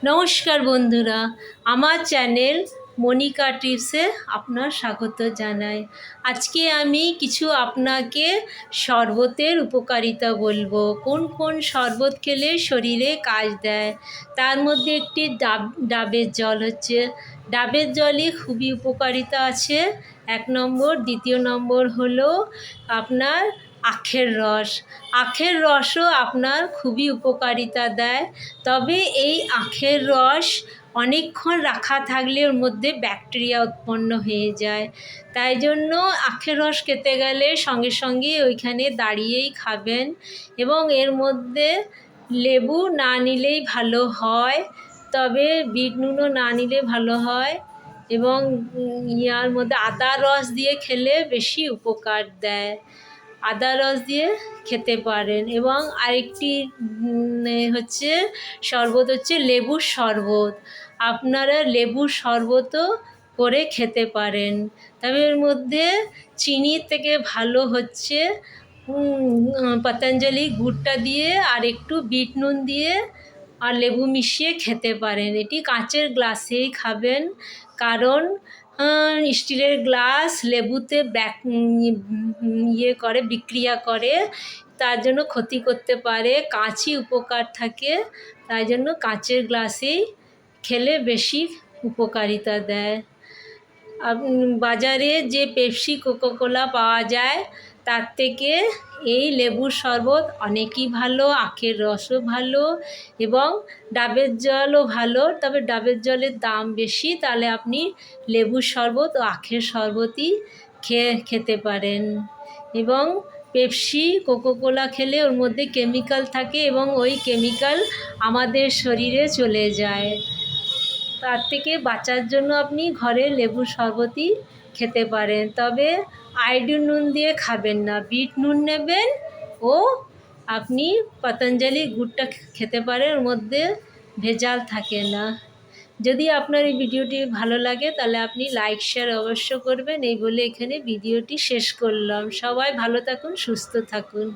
নমস্কার বন্ধুরা, আমার চ্যানেল মনিকা টিপসে আপনার স্বাগত জানাই। আজকে আমি কিছু আপনাকে শরবতের উপকারিতা বলবো। কোন কোন শরবত খেলে শরীরে কাজ দেয়, তার মধ্যে একটি ডাবের জল হচ্ছে। ডাবের জলে খুবই উপকারিতা আছে, 1 নম্বর। দ্বিতীয় নম্বর হলো আপনার আখের রস। আখের রসও আপনার খুবই উপকারিতা দেয়। তবে এই আখের রস অনেকক্ষণ রাখা থাকলে ওর মধ্যে ব্যাকটেরিয়া উৎপন্ন হয়ে যায়, তাই জন্য আখের রস খেতে গেলে সঙ্গে সঙ্গে ওইখানে দাঁড়িয়েই খাবেন। এবং এর মধ্যে লেবু না নিলেই ভালো হয়, তবে বিট নুনও না নিলে ভালো হয়। এবং ইয়ার মধ্যে আদার রস দিয়ে খেলে বেশি উপকার দেয়, আদা রস দিয়ে খেতে পারেন। এবং আরেকটি হচ্ছে শরবত হচ্ছে লেবুর শরবত। আপনারা লেবুর শরবতও করে খেতে পারেন, তবে এর মধ্যে চিনির থেকে ভালো হচ্ছে পতঞ্জলি গুড়টা দিয়ে আর একটু বিট নুন দিয়ে আর লেবু মিশিয়ে খেতে পারেন। এটি কাঁচের গ্লাসেই খাবেন, কারণ স্টিলের গ্লাস লেবুতে বিক্রিয়া করে, তার জন্য ক্ষতি করতে পারে। কাঁচই উপকার থাকে, তাই জন্য কাঁচের গ্লাসেই খেলে বেশি উপকারিতা দেয়। বাজারে যে পেপসি কোকাকোলা পাওয়া যায়, তার থেকে এই লেবুর শরবত অনেকই ভালো, আখের রসও ভালো এবং ডাবের জলও ভালো। তবে ডাবের জলের দাম বেশি, তাহলে আপনি লেবুর শরবত ও আখের শরবতই খেতে পারেন। এবং পেপসি কোকাকোলা খেলে ওর মধ্যে কেমিক্যাল থাকে এবং ওই কেমিক্যাল আমাদের শরীরে চলে যায়। তার থেকে বাঁচার জন্য আপনি ঘরে লেবুর শরবতই খেতে পারেন, তবে আয়োডিন নুন দিয়ে খাবেন না। বিট নুন নেবেন ও আপনি পতঞ্জলি গুড়টা খেতে পারেন, ওর মধ্যে ভেজাল থাকে না। যদি আপনার এই ভিডিওটি ভালো লাগে তাহলে আপনি লাইক শেয়ার অবশ্য করবেন। এই বলে এখানে ভিডিওটি শেষ করলাম। সবাই ভালো থাকুন, সুস্থ থাকুন।